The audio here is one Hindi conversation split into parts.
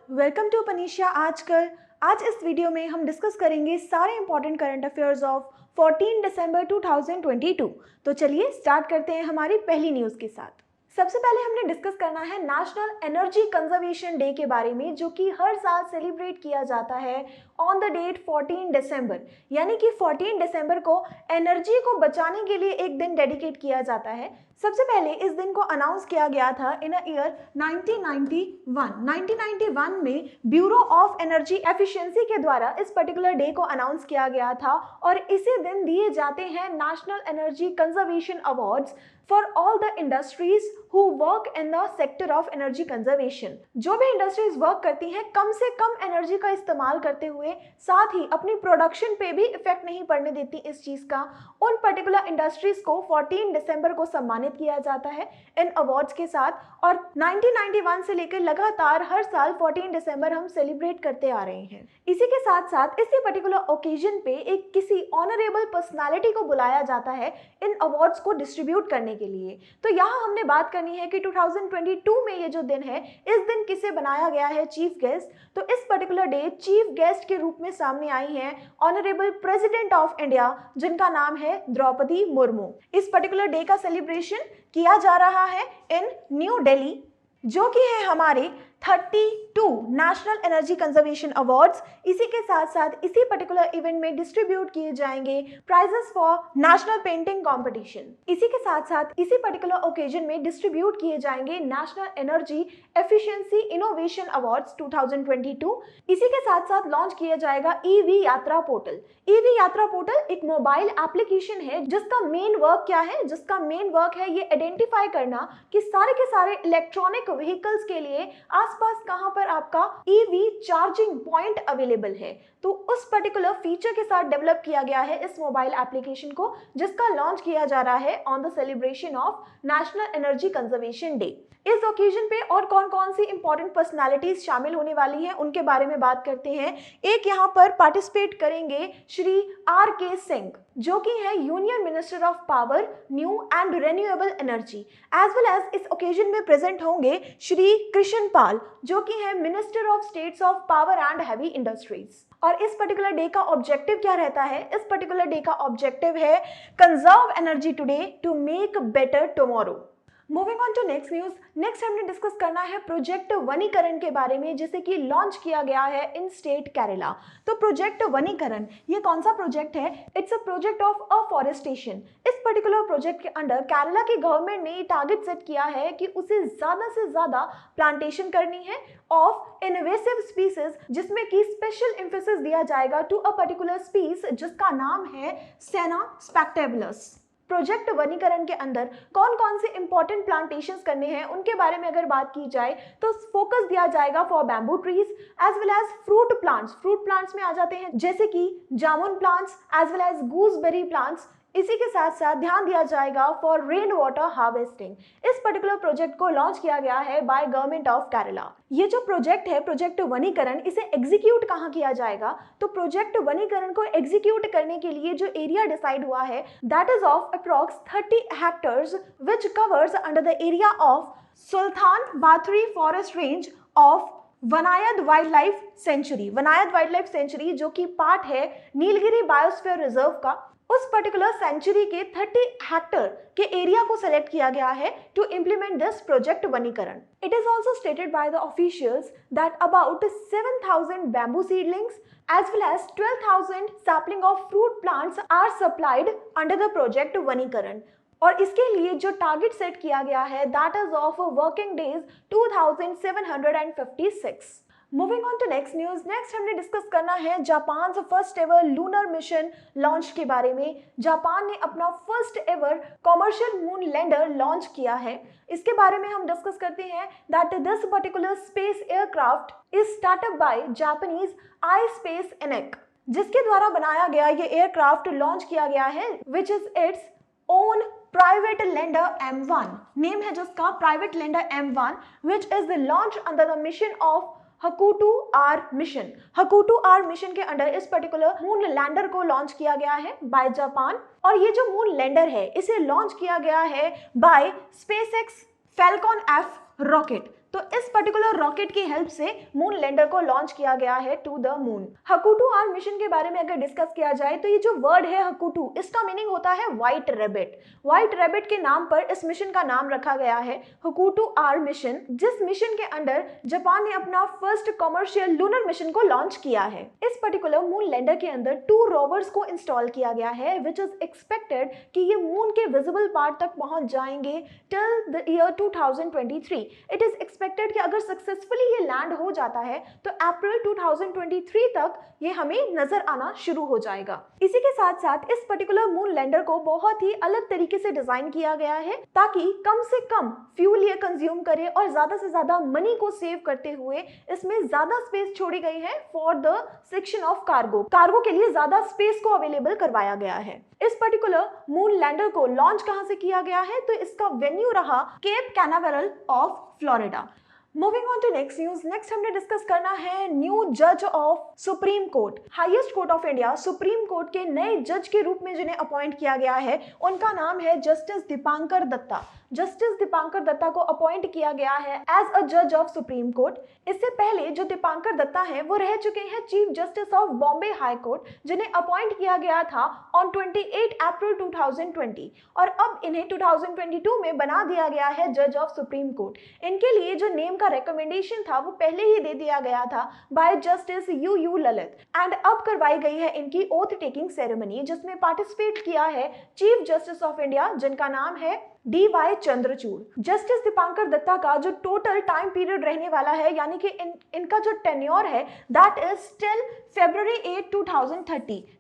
वेलकम टू पनीशिया आजकल। आज इस वीडियो में हम डिस्कस करेंगे सारे important current affairs of 14 December 2022। तो चलिए स्टार्ट करते हैं हमारी पहली न्यूज़ के साथ। सबसे पहले हमने डिस्कस करना है नेशनल एनर्जी कंजर्वेशन डे के बारे में, जो कि हर साल सेलिब्रेट किया जाता है ऑन द डेट 14 दिसंबर, यानी कि 14 दिसंबर को एनर्जी को बचाने के लिए एक दिन डेडिकेट किया जाता है। सबसे पहले इस दिन को अनाउंस किया गया था इन ईयर 1991 में ब्यूरो ऑफ एनर्जी एफिशिएंसी के द्वारा इस पर्टिकुलर डे को अनाउंस किया गया था और इसी दिन दिए जाते हैं national energy conservation awards for all the industries who work in the sector of energy conservation. जो भी इंडस्ट्रीज वर्क करती हैं कम से कम एनर्जी का इस्तेमाल करते हुए, साथ ही अपनी प्रोडक्शन पे भी इफेक्ट नहीं पड़ने देती इस चीज का, उन पर्टिकुलर इंडस्ट्रीज को 14 दिसंबर को सम्मानित किया जाता है इन अवार्ड्स के साथ। और 1991 से लेकर लगातार हर साल 14 दिसंबर हम सेलिब्रेट करते आ रहे हैं। इसी के साथ साथ इसी पर्टिकुलर ओकेजन पे एक किसी ऑनरेबल पर्सनालिटी को बुलाया जाता है इन अवार्ड्स को डिस्ट्रीब्यूट करने के लिए। तो यहाँ हमने बात करनी है कि 2022 में ये जो दिन है, इस दिन किसे बनाया गया है चीफ गेस्ट। तो इस पर्टिकुलर डे चीफ गेस्ट के रूप में सामने आई हैं ऑनरेबल प्रेसिडेंट ऑफ इंडिया, जिनका नाम है द्रौपदी मुर्मू। इस पर्टिकुलर डे का सेलिब्रेशन किया जा रहा है इन न्यू दिल्ली, जो कि है हमारे 32 नेशनल एनर्जी कंजर्वेशन अवार्ड्स। इसी के साथ साथ इसी पर्टिकुलर इवेंट में डिस्ट्रीब्यूट किए जाएंगे prizes for national painting competition. इसी के साथ साथ इसी पर्टिकुलर ओकेजन में डिस्ट्रीब्यूट किए जाएंगे national energy efficiency innovation awards 2022। इसी के साथ साथ लॉन्च किया जाएगा ईवी यात्रा पोर्टल। ईवी यात्रा पोर्टल एक मोबाइल एप्लीकेशन है जिसका मेन वर्क क्या है, जिसका मेन वर्क है ये आइडेंटिफाई करना कि सारे के सारे इलेक्ट्रॉनिक व्हीकल्स के लिए आसपास कहां पर आपका ईवी चार्जिंग पॉइंट अवेलेबल है। तो उस पर्टिकुलर फीचर के साथ डेवलप किया गया है इस मोबाइल एप्लीकेशन को, जिसका लॉन्च किया जा रहा है on the celebration of national energy conservation day. इस ओकेजन पे और कौन कौन सी इंपॉर्टेंट पर्सनालिटीज शामिल होने वाली हैं उनके बारे में बात करते हैं। एक यहाँ पर पार्टिसिपेट करेंगे श्री R.K. सिंह, जो कि है union minister of power, new and renewable energy. As well as इस ओकेजन में प्रेजेंट होंगे श्री कृष्ण पाल, जो कि है minister of states of power and heavy industries. और इस पर्टिकुलर डे का ऑब्जेक्टिव क्या रहता है? इस पर्टिकुलर डे का ऑब्जेक्टिव है conserve energy today to make better tomorrow. Moving on to next news. Next हमने डिस्कस करना है प्रोजेक्ट वनीकरण के बारे में, जिसे कि लॉन्च किया गया है इन स्टेट केरला। तो प्रोजेक्ट वनीकरण ये कौन सा प्रोजेक्ट है? It's a project of afforestation. इस पर्टिकुलर प्रोजेक्ट के अंडर केरला की गवर्नमेंट ने टारगेट सेट किया है कि उसे ज्यादा से ज्यादा प्लांटेशन करनी है ऑफ इनवेसिव स्पीसीज, जिसमें कि स्पेशल एम्फेसिस दिया जाएगा टू अ पर्टिकुलर स्पीस जिसका नाम है सेना स्पेक्टेबुलस। प्रोजेक्ट वनीकरण के अंदर कौन कौन से इंपॉर्टेंट प्लांटेशंस करने हैं उनके बारे में अगर बात की जाए तो फोकस दिया जाएगा for bamboo trees as well as fruit plants. Fruit plants में आ जाते हैं जैसे कि jamun plants as well as gooseberry plants. इसी के साथ साथ ध्यान दिया जाएगा फॉर रेन वाटर हार्वेस्टिंग। इस पर्टिकुलर प्रोजेक्ट को लॉन्च किया गया है बाय गवर्नमेंट ऑफ केरला। ये जो प्रोजेक्ट है प्रोजेक्ट वनीकरण, इसे एग्जीक्यूट कहाँ किया जाएगा? तो प्रोजेक्ट वनीकरण को एग्जीक्यूट करने के लिए जो एरिया डिसाइड हुआ है that is of approx 30 hectares which covers under the area of Sultan Bathery forest range of Wayanad wild life sanctuary. Wayanad wild life sanctuary जो कि पार्ट है नीलगिरी बायोस्फीयर रिजर्व का, उस पर्टिकुलर सेंचुरी के 30 हेक्टर के एरिया को सेलेक्ट किया गया है टू इम्प्लीमेंट दिस प्रोजेक्ट वनीकरण। It is also stated by the officials that about 7,000 bamboo seedlings as well as 12,000 sapling of fruit plants are supplied under the project वनीकरण। और इसके लिए जो टारगेट सेट किया गया है that is of working days 2,756। Moving on to next news. Next हमने डिस्कस करना है Japan first ever lunar mission launch के बारे में। जापान ने अपना first ever commercial moon lander launch किया है। इसके बारे में हम डिस्कस करते हैं that this particular space aircraft is startup by Japanese I space inc, जिसके द्वारा बनाया गया ये एयरक्राफ्ट लॉन्च किया गया है which is its own private lander M1। Name है जिसका private lander M1 which is the launch under the mission of Hakuto R mission. Hakuto R mission के अंडर इस पर्टिकुलर मून लैंडर को लॉन्च किया गया है बाय जापान। और ये जो मून लैंडर है इसे लॉन्च किया गया है by SpaceX Falcon F rocket. तो इस पर्टिकुलर रॉकेट की हेल्प से मून लैंडर को लॉन्च किया गया है to the moon. Hakuto R mission के बारे में अगर डिस्कस किया जाए तो ये जो वर्ड है हकुटू, इसका मीनिंग होता है व्हाइट रैबिट। व्हाइट रैबिट के नाम पर इस मिशन का नाम रखा गया है हकुटू आर मिशन, जिस मिशन के अंडर जापान ने अपना फर्स्ट कमर्शियल लूनर मिशन को लॉन्च किया है। इस पर्टिकुलर मून लैंडर के अंदर 2 रोवर्स को इंस्टॉल किया गया है विच इज एक्सपेक्टेड कि ये मून के विजिबल पार्ट तक पहुंच जाएंगे till the year 2023। It is expected कि अगर सक्सेसफुली ये लैंड हो जाता है तो अप्रैल 2023 तक ये हमें नजर आना शुरू हो जाएगा। इसी के साथ साथ इस पर्टिकुलर मून लैंडर को बहुत ही अलग तरीके से डिजाइन किया गया है ताकि कम से कम फ्यूल ये कंज्यूम करे और ज्यादा से ज्यादा मनी को सेव करते हुए इसमें ज्यादा स्पेस छोड़ी गई है for the section of cargo के लिए ज्यादा स्पेस को अवेलेबल करवाया गया है। इस पर्टिकुलर मून लैंडर को लॉन्च कहां से किया गया है तो इसका वेन्यू रहा Cape Canaveral of Florida. Moving on to next news. Next हमने डिस्कस करना है न्यू जज of supreme court, highest court of India. Supreme court के नए जज के रूप में जिन्हें अपॉइंट किया गया है उनका नाम है जस्टिस दीपांकर दत्ता। जस्टिस दीपांकर दत्ता को अपॉइंट किया गया है एज अ जज ऑफ सुप्रीम कोर्ट। इससे पहले जो दीपांकर दत्ता हैं वो रह चुके हैं chief justice of Bombay high court, जिन्हें अपॉइंट किया गया था ऑन 28 अप्रैल 2020 और अब इन्हें 2022 में बना दिया गया है जज ऑफ सुप्रीम कोर्ट। इनके लिए जो नेम का रिकमेंडेशन था वो पहले ही दे दिया गया था bye justice U Lalit and अब करवाई गई है इनकी ओथ टेकिंग सेरेमनी, जिसमें पार्टिसिपेट किया है चीफ जस्टिस ऑफ इंडिया जिनका नाम है DY चंद्रचूड़। जस्टिस दीपांकर दत्ता का जो टोटल टाइम पीरियड रहने वाला है यानी कि इनका जो टेन्योर है दैट इज टिल February 8,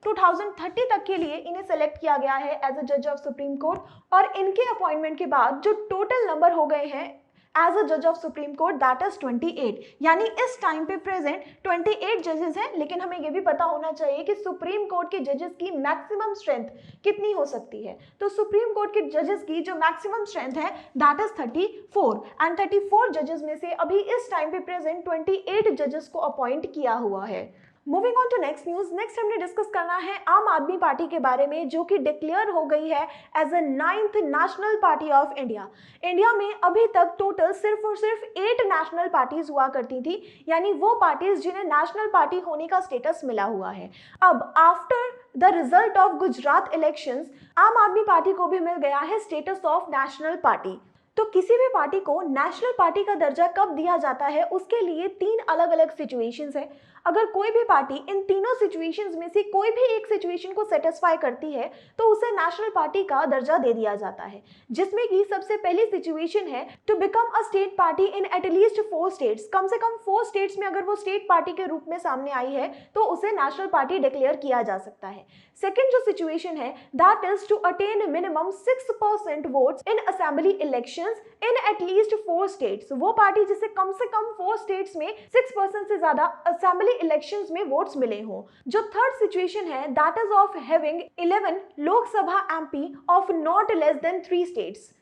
2030 तक के लिए इन्हें सेलेक्ट किया गया है एज अ जज ऑफ सुप्रीम कोर्ट और इनके अपॉइंटमेंट के बाद जो टोटल नंबर हो गए हैं एज अ जज of supreme court that is 28। यानी इस टाइम पे प्रेजेंट 28 जजेस हैं, लेकिन हमें ये भी पता होना चाहिए कि सुप्रीम कोर्ट के जजेस की मैक्सिमम स्ट्रेंथ कितनी हो सकती है। तो सुप्रीम कोर्ट के जजेस की जो मैक्सिमम स्ट्रेंथ है दैट इज 34 एंड 34 जजेस में से अभी इस टाइम पे प्रेजेंट 28 जजेस को अपॉइंट किया हुआ है। Moving on to next news. Next हमने डिस्कस करना है आम आदमी पार्टी के बारे में जो कि डिक्लेयर हो गई है as a 9th national party of India. India में अभी तक टोटल सिर्फ और सिर्फ 8 नेशनल पार्टीज हुआ करती थी, यानी वो पार्टीज जिन्हें नेशनल पार्टी होने का स्टेटस मिला हुआ है। अब after the result of Gujarat elections आम आदमी पार्टी को भी मिल गया है स्टेटस ऑफ नेशनल पार्टी। तो किसी भी पार्टी को नेशनल पार्टी का दर्जा कब दिया जाता है उसके लिए 3 अलग अलग सिचुएशंस है। अगर कोई भी पार्टी इन तीनों सिचुएशंस में से कोई भी एक सिचुएशन को सेटिस्फाई करती है तो उसे नेशनल पार्टी का दर्जा दे दिया जाता है, जिसमें कि सबसे पहली सिचुएशन है to become a state party in at least 4 states. कम से कम 4 स्टेट्स में अगर वो स्टेट पार्टी के रूप में सामने आई है तो उसे नेशनल पार्टी डिक्लेयर किया जा सकता है। सेकेंड जो सिचुएशन है that is to attain minimum 6% votes in assembly elections in at least 4 states. वो पार्टी जिसे कम से कम 4 स्टेट्स में 6% से ज्यादा असेंबली इलेक्शंस में वोट्स मिले हों। जो थर्ड सिचुएशन है that is of having 11 Lok Sabha MP of not less than 3 states.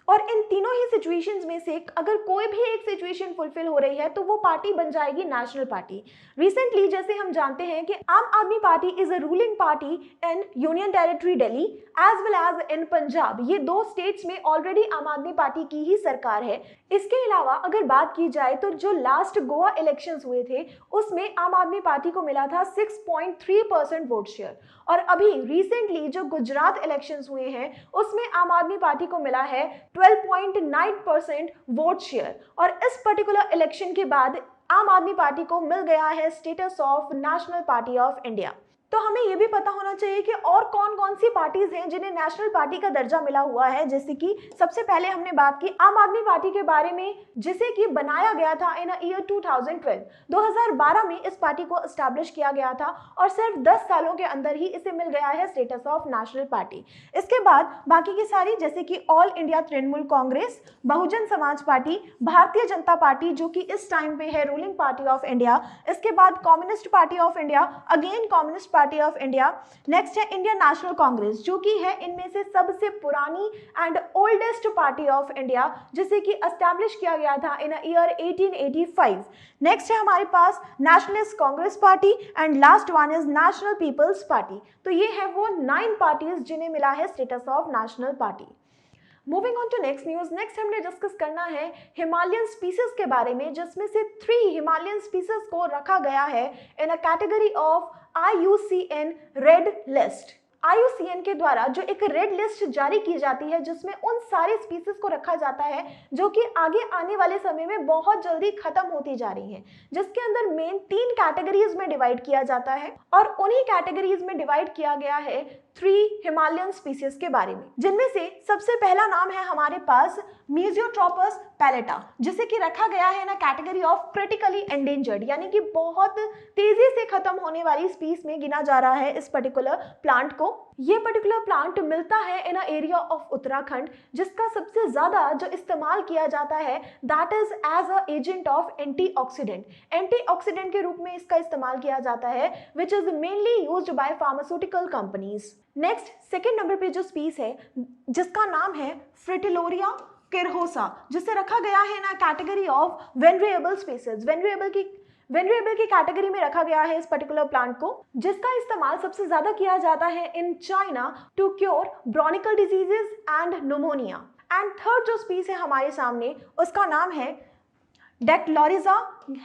और इन तीनों ही सिचुएशंस में से अगर कोई भी एक सिचुएशन फुलफिल हो रही है तो वो पार्टी बन जाएगी नेशनल पार्टी। रिसेंटली जैसे हम जानते हैं कि Aam Aadmi Party is a ruling party in union territory Delhi as well as in Punjab. ये 2 स्टेट्स में ऑलरेडी आम आदमी पार्टी की ही सरकार है। इसके अलावा अगर बात की जाए तो जो लास्ट गोवा इलेक्शंस हुए थे उसमें आम आदमी पार्टी को मिला था 6.3% वोट शेयर और अभी रिसेंटली जो गुजरात इलेक्शंस हुए हैं उसमें आम आदमी पार्टी को मिला है 12.9% वोट शेयर और इस पर्टिकुलर इलेक्शन के बाद आम आदमी पार्टी को मिल गया है status of national party of India. तो हमें यह भी पता होना चाहिए कि और कौन कौन सी पार्टीज हैं जिन्हें नेशनल पार्टी का दर्जा मिला हुआ है। जैसे कि सबसे पहले हमने बात की आम आदमी पार्टी के बारे में जिसे कि बनाया गया था इन ईयर 2012। 2012 में इस पार्टी को एस्टैब्लिश किया गया था और सिर्फ 10 सालों के अंदर ही इसे मिल गया है स्टेटस ऑफ नेशनल पार्टी। इसके बाद बाकी की सारी जैसे कि all India Trinamool Congress, Bahujan Samaj party, Bharatiya Janata party जो कि इस टाइम पे है रूलिंग पार्टी ऑफ इंडिया, इसके बाद communist party of India, again communist party of India, next है इंडियन नेशनल कांग्रेस जो कि है इनमें से सबसे पुरानी and oldest party of India जिसे कि एस्टैब्लिश किया गया था इन ईयर 1885। नेक्स्ट है हमारे पास Nationalist Congress Party and last one is National People's Party. तो ये है वो 9 पार्टीज जिन्हें मिला है status of national party. Moving on to next news, next हमने डिस्कस करना है हिमालयन स्पीसीज के बारे में, जिसमें से 3 हिमालयन स्पीसीज को रखा गया है in a category of IUCN red list. IUCN के द्वारा जो एक रेड लिस्ट जारी की जाती है, जिसमें उन सारे स्पीसीज को रखा जाता है जो कि आगे आने वाले समय में बहुत जल्दी खत्म होती जा रही हैं, जिसके अंदर मेन 3 कैटेगरीज में डिवाइड किया जाता है और उन्हीं कैटेगरीज में डिवाइड किया गया है 3 हिमालयन स्पीसीज के बारे में, जिनमें से सबसे पहला नाम है हमारे पास मियोट्रोपस पैलेटा, जिसे कि रखा गया है ना कैटेगरी ऑफ क्रिटिकली एंडेंजर्ड, यानी कि बहुत तेजी से खत्म होने वाली स्पीस में गिना जा रहा है इस पर्टिकुलर प्लांट को। ये पर्टिकुलर प्लांट मिलता है in a area of Uttarakhand, जिसका सबसे ज्यादा जो इस्तेमाल किया जाता है that is as a agent of antioxidant के रूप में इसका इस्तेमाल किया जाता है, which is mainly used by pharmaceutical companies. Next second number पे जो स्पीस है जिसका नाम है फ्रिटिलोरिया किरहोसा, जिसे रखा गया है ना category of venerable species. Venerable की कैटेगरी में रखा गया है इस पर्टिकुलर प्लांट को, जिसका इस्तेमाल सबसे ज्यादा किया जाता है in China to cure bronchial diseases and pneumonia. And third जो स्पीस है हमारे सामने, उसका नाम है डेक्लोरिजा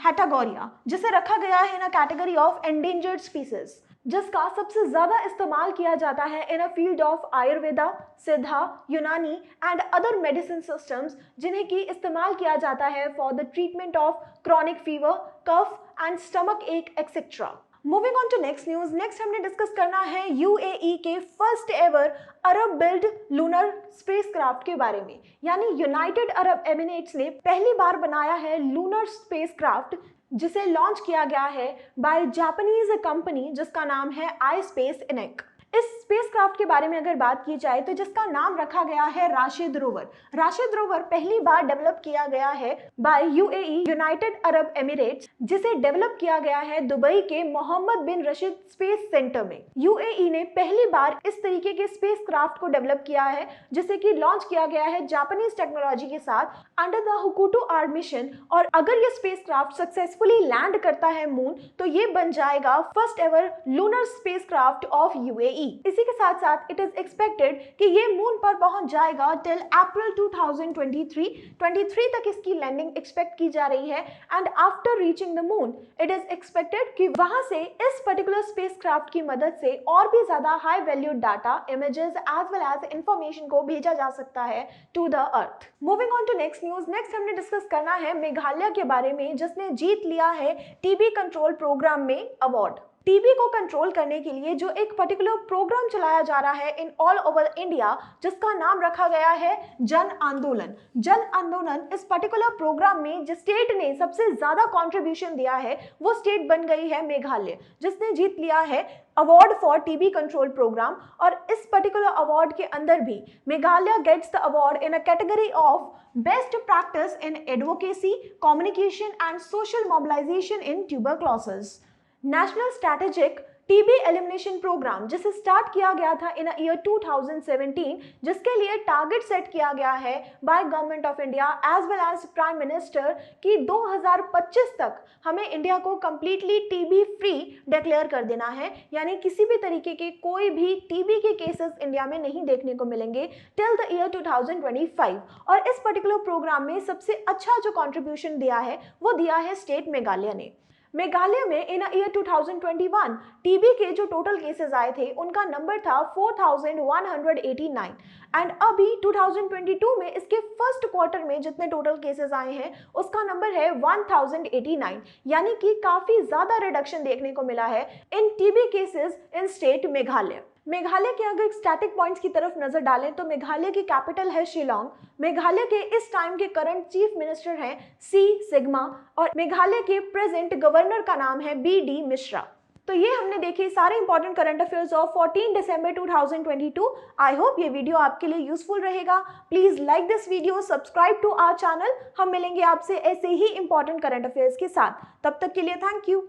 हैटागोरिया, जिसे रखा गया है in a category of endangered species, जिसका सबसे ज्यादा इस्तेमाल किया जाता है in a field of Ayurveda, Siddha, Unani and other medicine systems, जिन्हें की इस्तेमाल किया जाता है for the treatment of chronic fever, cough and stomach एक etcetera. Moving on to next news, next हमने डिस्कस करना है UAE के first ever Arab build lunar spacecraft के बारे में, यानी यूनाइटेड अरब एमिरेट्स ने पहली बार बनाया है लूनर स्पेसक्राफ्ट, जिसे लॉन्च किया गया है बाय जापानीज कंपनी जिसका नाम है iSpace INC। इस स्पेसक्राफ्ट के बारे में अगर बात की जाए तो जिसका नाम रखा गया है राशिद रोवर पहली बार डेवलप किया गया है by UAE United Arab Emirates, जिसे डेवलप किया गया है दुबई के Mohammed bin Rashid Space Centre में। UAE ने पहली बार इस तरीके के स्पेसक्राफ्ट को डेवलप किया है, जिसे कि लॉन्च किया गया है जापानीज टेक्नोलॉजी के साथ अंडर द हुकुटू आर मिशन। और अगर ये स्पेसक्राफ्ट सक्सेसफुली लैंड करता है मून, तो ये बन जाएगा first ever lunar spacecraft of UAE। इसी के साथ साथ इट इज एक्सपेक्टेड कि ये मून पर पहुंच जाएगा टिल अप्रैल 2023 तक इसकी लैंडिंग एक्सपेक्ट की जा रही है। And after reaching the moon it is expected कि वहां से इस पर्टिकुलर स्पेसक्राफ्ट की मदद से और भी ज्यादा high value data, images as well as information को भेजा जा सकता है to the earth. Moving on to next news, next हमने डिस्कस करना है मेघालय के बारे में, जिसने जीत लिया है टीबी कंट्रोल प्रोग्राम में अवार्ड। टीबी को कंट्रोल करने के लिए जो एक पर्टिकुलर प्रोग्राम चलाया जा रहा है इन ऑल ओवर इंडिया, जिसका नाम रखा गया है जन आंदोलन। इस पर्टिकुलर प्रोग्राम में जिस स्टेट ने सबसे ज्यादा कंट्रीब्यूशन दिया है वो स्टेट बन गई है मेघालय, जिसने जीत लिया है award for TB control programme. और इस पर्टिकुलर अवार्ड के अंदर भी Meghalaya gets the award in a category of best practice in advocacy, communication and social mobilisation in tuberculosis. National strategic TB elimination programme, जिसे स्टार्ट किया गया था इन ईयर 2017, जिसके लिए टारगेट सेट किया गया है by government of India as well as prime minister कि 2025 तक हमें इंडिया को कंप्लीटली टीबी फ्री डिक्लेयर कर देना है, यानी किसी भी तरीके के कोई भी टीबी के केसेस इंडिया में नहीं देखने को मिलेंगे टिल द ईयर 2025। और इस पर्टिकुलर प्रोग्राम में सबसे अच्छा जो कंट्रीब्यूशन दिया है वो दिया है स्टेट मेघालय ने। मेघालय में इन ईयर 2021 टीबी के जो टोटल केसेस आए थे उनका नंबर था 4189 एंड अभी 2022 में इसके फर्स्ट क्वार्टर में जितने टोटल केसेस आए हैं उसका नंबर है 1089, यानी कि काफी ज्यादा रिडक्शन देखने को मिला है इन TB cases in state Meghalaya. Meghalaya के अगर स्टैटिक पॉइंट्स की तरफ नजर डालें तो मेघालय की कैपिटल है शिलोंग। मेघालय के इस टाइम के करंट चीफ मिनिस्टर हैं सी सिग्मा और मेघालय के प्रेजेंट गवर्नर का नाम है BD मिश्रा। तो ये हमने देखे सारे important current affairs of 14 December 2022। I hope ये वीडियो आपके लिए यूजफुल रहेगा। Please like this video, subscribe to our channel. हम मिलेंगे आपसे ऐसे ही इंपॉर्टेंट करंट अफेयर्स के साथ। तब तक के लिए थैंक यू।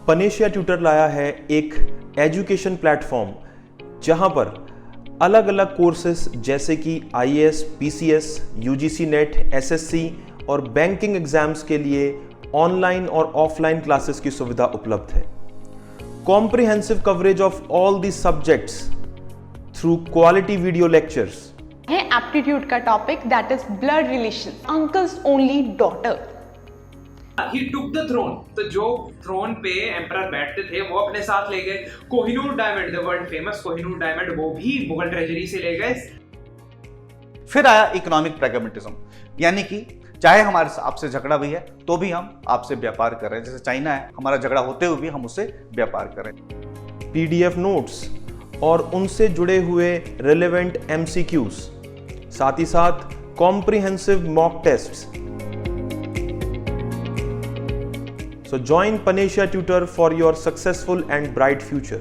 पनेशिया ट्यूटर लाया है एक एजुकेशन प्लेटफॉर्म जहां पर अलग अलग कोर्सेस जैसे कि IAS, PCS, UGC net, SSC और बैंकिंग एग्जाम्स के लिए ऑनलाइन और ऑफलाइन क्लासेस की सुविधा उपलब्ध है। Comprehensive coverage of all the subjects through quality video lectures, है एप्टीट्यूड का topic, that is blood relation, uncle's only daughter. He took the throne. तो जो थ्रोन पे एम्परर बैठते थे वो अपने साथ ले गए। Kohinoor diamond, the world famous Kohinoor diamond, वो भी मुगल ट्रेजरी से ले गए। फिर आया इकोनॉमिक प्रैग्मेटिज्म, यानी कि चाहे हमारे आपसे झगड़ा भी है तो भी हम आपसे व्यापार कर रहे हैं। जैसे चाइना है, हमारा झगड़ा होते हुए भी हम उससे व्यापार करें। PDF नोट्स और उनसे जुड़े हुए रिलेवेंट MCQs, साथ ही साथ comprehensive mock tests. So join Panisha Tutor for your successful and bright future.